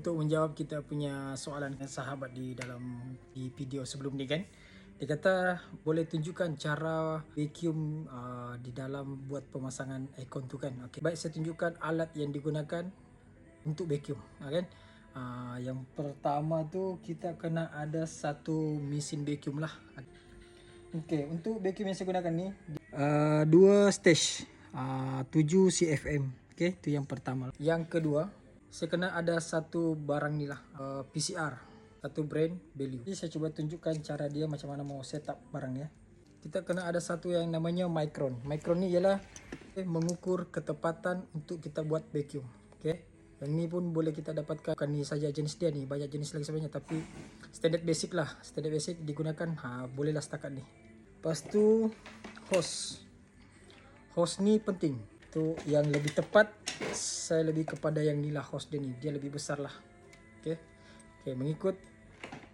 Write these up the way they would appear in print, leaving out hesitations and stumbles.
untuk menjawab kita punya soalan sahabat di video sebelum ni kan. Dia kata boleh tunjukkan cara vacuum di dalam buat pemasangan aircon tu kan. Okey, baik saya tunjukkan alat yang digunakan untuk vacuum, kan. Yang pertama tu kita kena ada satu mesin vacuum lah. Okey, untuk vacuum yang saya gunakan ni 2 stage 7 CFM. Okey, tu yang pertama. Yang kedua, saya kena ada satu barang ni lah, PCR. Satu brand value. Jadi saya cuba tunjukkan cara dia macam mana mau setup barang ya. Kita kena ada satu yang namanya micron. Micron ni ialah mengukur ketepatan untuk kita buat vacuum. Okey. Yang ni pun boleh kita dapatkan, bukan ni saja jenis dia ni, banyak jenis lagi sebenarnya, tapi standard basic lah. Standard basic digunakan, bolehlah setakat ni. Lepas tu hose. Hose ni penting. Tu yang lebih tepat, saya lebih kepada yang ni lah, hose dia ni. Dia lebih besar lah. Okey. Okay, mengikut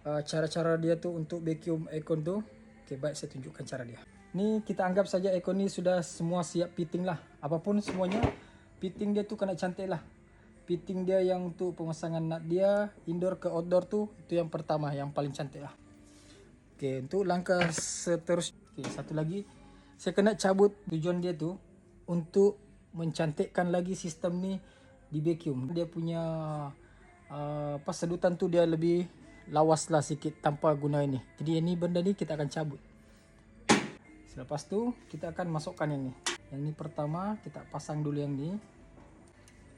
cara-cara dia tu untuk vacuum aircon tu. Okay, baik saya tunjukkan cara dia. Ni kita anggap saja aircon ni sudah semua siap fitting lah. Apapun semuanya, fitting dia tu kena cantik lah. Fitting dia yang untuk pemasangan nut dia, indoor ke outdoor tu, itu yang pertama, yang paling cantik lah. Okay, untuk langkah seterusnya. Okay, satu lagi, saya kena cabut tujuan dia tu untuk mencantikkan lagi sistem ni di vacuum. Dia punya sedutan tu dia lebih lawas lah sikit tanpa guna ini. Jadi ini benda ni kita akan cabut. Selepas tu kita akan masukkan yang ni. Yang ni pertama kita pasang dulu yang ni.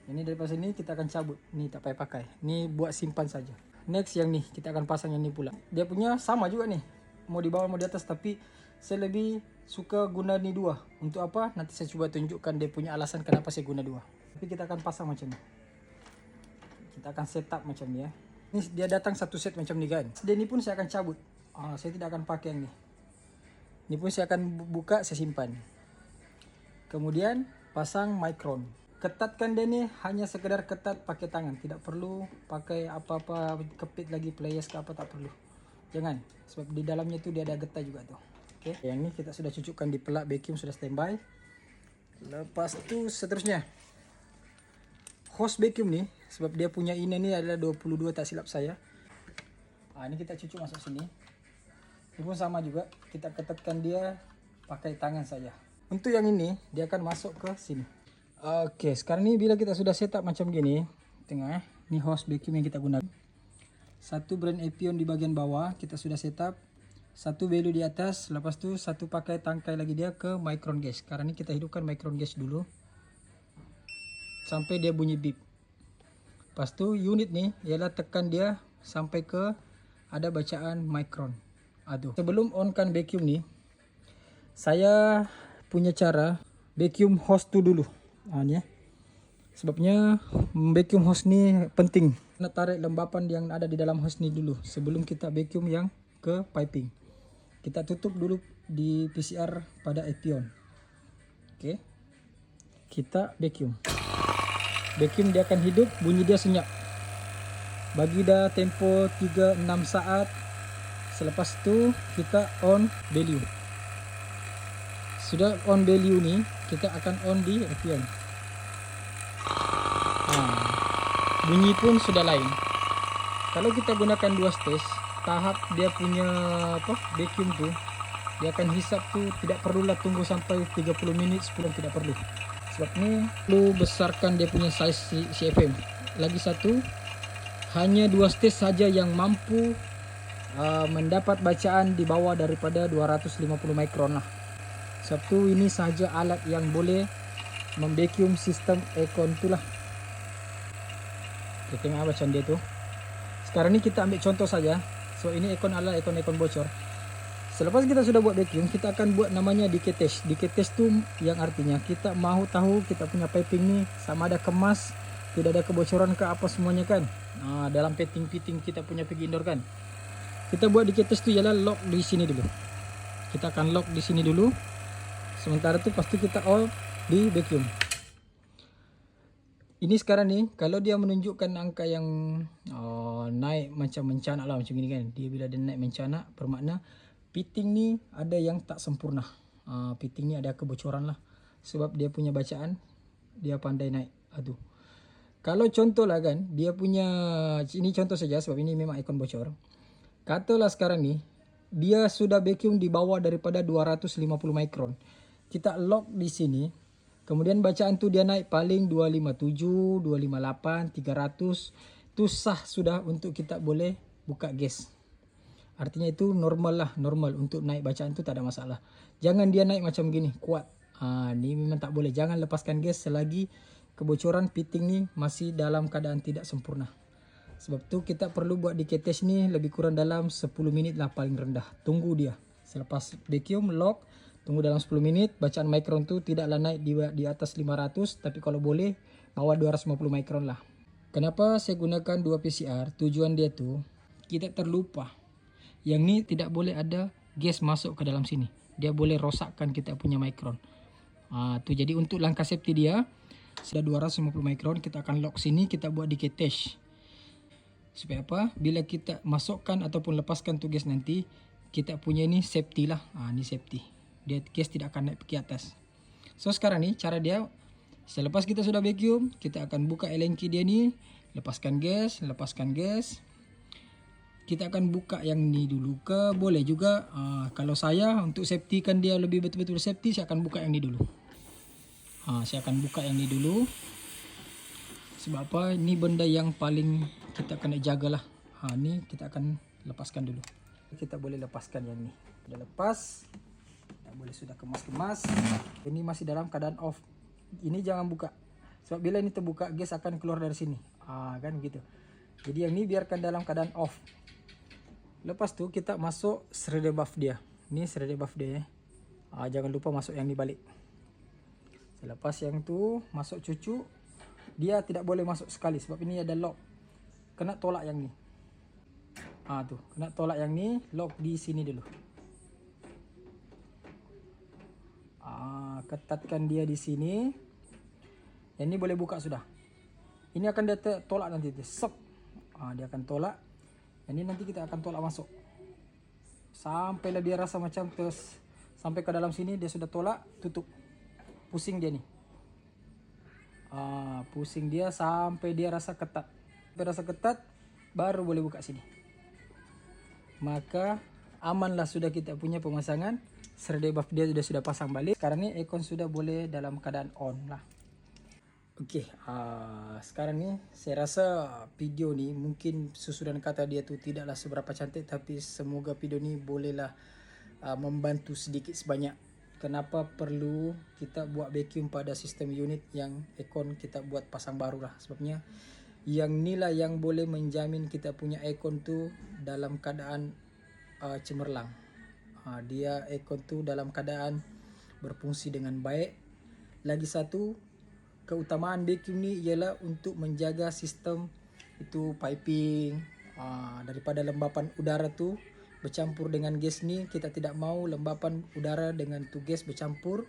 Ini daripada sini kita akan cabut. Ni tak payah pakai. Ni buat simpan saja. Next yang ni kita akan pasang yang ni pula. Dia punya sama juga ni. Mau di bawah mau di atas, tapi saya lebih suka guna ni dua. Untuk apa? Nanti saya cuba tunjukkan dia punya alasan kenapa saya guna dua. Tapi kita akan pasang macam ni. Kita akan setup macam ni ya. Ni dia datang satu set macam ni kan. Dia ni pun saya akan cabut. Saya tidak akan pakai yang ni. Ni pun saya akan buka, saya simpan. Kemudian pasang micron. Ketatkan dia ni hanya sekedar ketat pakai tangan. Tidak perlu pakai apa-apa kepit lagi, players ke apa, tak perlu. Jangan. Sebab di dalamnya tu dia ada getah juga tu. Okay. Yang ni kita sudah cucukkan di pelak vacuum, sudah standby. Lepas tu seterusnya, hose vacuum ni, sebab dia punya inner ni adalah 22 tak silap saya. Ini kita cucuk masuk sini. Ini pun sama juga, kita ketatkan dia pakai tangan saja. Untuk yang ini, dia akan masuk ke sini. Okey, sekarang ni bila kita sudah setup macam gini, tengok ni hose vacuum yang kita gunakan. Satu brand Epion di bahagian bawah, kita sudah setup. Satu value di atas, lepas tu satu pakai tangkai lagi dia ke micron gas. Sekarang ni kita hidupkan micron gas dulu. Sampai dia bunyi beep. Lepas tu unit ni ialah tekan dia sampai ke ada bacaan micron. Sebelum onkan vacuum ni, saya punya cara vacuum hose tu dulu. Ni sebabnya vacuum hose ni penting. Nak tarik lembapan yang ada di dalam hose ni dulu sebelum kita vacuum yang ke piping. Kita tutup dulu di PCR pada Epion. Okey. Kita vacuum. Vacuum dia akan hidup, bunyi dia senyap. Bagi dah tempo 3-6 saat. Selepas tu kita on value. Sudah on value ni, kita akan on di Epion. Bunyi pun sudah lain. Kalau kita gunakan 2 stage, tahap dia punya vacuum tu, dia akan hisap tu tidak perlulah tunggu sampai 30 minit, 10 tidak perlu. Sebab ni perlu besarkan dia punya size CFM. Lagi satu, hanya 2 stage saja yang mampu mendapat bacaan di bawah daripada 250 mikron lah. Sebab tu ini sahaja alat yang boleh memvacuum sistem aircon tu lah. Kita tengok bacaan dia tu. Sekarang ni kita ambil contoh saja. So ini aircon adalah aircon bocor. Selepas kita sudah buat vacuum, kita akan buat namanya decay test. Decay test tu yang artinya kita mahu tahu kita punya piping ni sama ada kemas, tidak ada kebocoran ke apa semuanya kan. Dalam fitting kita punya pergi indoor kan. Kita buat decay test tu ialah lock di sini dulu. Kita akan lock di sini dulu. Sementara tu pasti kita on di vacuum. Ini sekarang ni kalau dia menunjukkan angka yang naik macam mencanak lah macam ni kan. Dia bila dia naik mencanak bermakna fitting ni ada yang tak sempurna. Fitting ni ada kebocoran lah. Sebab dia punya bacaan dia pandai naik. Kalau contoh lah kan, dia punya, ini contoh saja sebab ini memang ikon bocor. Katalah sekarang nih, dia sudah vacuum di bawah daripada 250 micron. Kita lock di sini. Kemudian bacaan tuh dia naik paling 257, 258, 300. Itu sah sudah untuk kita boleh buka gas. Artinya itu normal lah, normal untuk naik bacaan itu tak ada masalah. Jangan dia naik macam gini, kuat. Ini memang tak boleh. Jangan lepaskan gas selagi kebocoran fitting nih masih dalam keadaan tidak sempurna. Sebab tu kita perlu buat decay test ni lebih kurang dalam 10 minit lah paling rendah. Tunggu dia. Selepas vacuum lock, tunggu dalam 10 menit. Bacaan micron tu tidaklah naik di atas 500, tapi kalau boleh bawah 250 micron lah. Kenapa saya gunakan 2 PCR? Tujuan dia tu kita terlupa. Yang ni tidak boleh ada gas masuk ke dalam sini. Dia boleh rosakkan kita punya micron. Tu jadi untuk langkah safety dia sudah 250 micron, kita akan lock sini, kita buat decay test. Supaya apa? Bila kita masukkan ataupun lepaskan tu gas nanti, kita punya ni safety lah. Ni safety. Dia gas tidak akan naik ke atas. So sekarang ni cara dia, selepas kita sudah vacuum, kita akan buka Allen key dia ni, lepaskan gas, Kita akan buka yang ni dulu ke, boleh juga. Kalau saya untuk safety kan dia lebih betul-betul safety, saya akan buka yang ni dulu. Saya akan buka yang ni dulu. Sebab apa? Ini benda yang paling kita kena jagalah. Ni kita akan lepaskan dulu. Kita boleh lepaskan yang ni. Sudah lepas. Kita boleh sudah kemas-kemas. Ini masih dalam keadaan off. Ini jangan buka. Sebab bila ini terbuka, gas akan keluar dari sini. Kan begitu. Jadi yang ni biarkan dalam keadaan off. Lepas tu kita masuk shredder buff dia. Ni shredder buff dia. Jangan lupa masuk yang ni balik. Selepas yang tu masuk cucu, dia tidak boleh masuk sekali sebab ini ada lock. Kena tolak yang ni. Tu, kena tolak yang ni, lock di sini dulu. Ketatkan dia di sini. Yang ni boleh buka sudah. Ini akan dia tolak nanti, sok. Dia akan tolak. Yang ni nanti kita akan tolak masuk. Sampailah dia rasa macam terus sampai ke dalam sini dia sudah tolak, tutup. Pusing dia ni. Pusing dia sampai dia rasa ketat. Sampai rasa ketat baru boleh buka sini. Maka amanlah sudah kita punya pemasangan. Shredder buff dia sudah pasang balik. Sekarang ni aircon sudah boleh dalam keadaan on lah. Okey, sekarang ni saya rasa video ni mungkin susunan kata dia tu tidaklah seberapa cantik, tapi semoga video ni bolehlah membantu sedikit sebanyak. Kenapa perlu kita buat vacuum pada sistem unit yang aircon kita buat pasang baru lah. Sebabnya yang inilah yang boleh menjamin kita punya aircon tu dalam keadaan cemerlang. Dia aircon tu dalam keadaan berfungsi dengan baik. Lagi satu, keutamaan vacuum ni ialah untuk menjaga sistem itu piping, daripada lembapan udara tu bercampur dengan gas ni. Kita tidak mau lembapan udara dengan tu gas bercampur.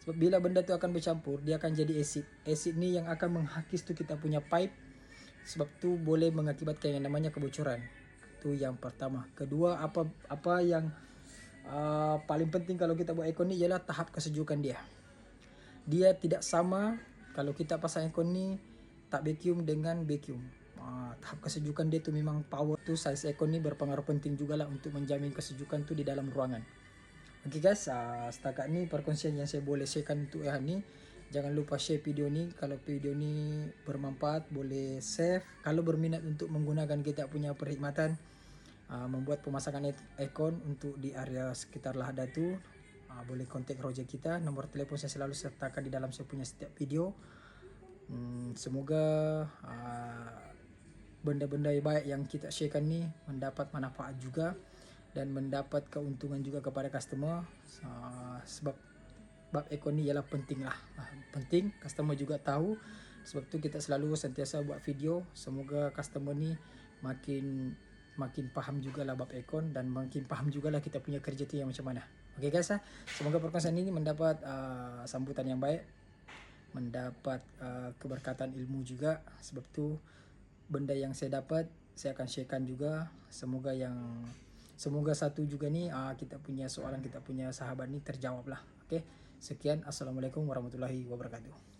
Sebab bila benda tu akan bercampur, dia akan jadi asid. Asid ni yang akan menghakis tu kita punya pipe. Sebab tu boleh mengakibatkan yang namanya kebocoran. Tu yang pertama. Kedua, apa yang paling penting kalau kita buat aircon ni ialah tahap kesejukan dia. Dia tidak sama kalau kita pasang aircon ni tak vacuum dengan vacuum. Tahap kesejukan dia tu memang power tu. Saiz aircon ni berpengaruh penting jugalah untuk menjamin kesejukan tu di dalam ruangan. Okay guys, setakat ni perkongsian yang saya boleh sharekan untuk hari ni. Jangan lupa share video ni. Kalau video ni bermanfaat, boleh save. Kalau berminat untuk menggunakan kita punya perkhidmatan membuat pemasangan aircon untuk di area sekitar Lahad Datu, boleh kontak Roger kita. Nombor telefon saya selalu sertakan di dalam saya punya setiap video. Semoga benda-benda baik yang kita sharekan ni mendapat manfaat juga dan mendapat keuntungan juga kepada customer. Sebab bab aircon ni ialah penting lah. Penting, customer juga tahu. Sebab tu kita selalu sentiasa buat video. Semoga customer ni makin faham jugalah bab aircon dan makin faham jugalah kita punya kerja tu yang macam mana. Okay guys, semoga perkongsian ini mendapat sambutan yang baik, mendapat keberkatan ilmu juga. Sebab tu benda yang saya dapat saya akan sharekan juga. Semoga satu juga ni kita punya soalan kita punya sahabat ni terjawab lah. Okay, sekian, assalamualaikum warahmatullahi wabarakatuh.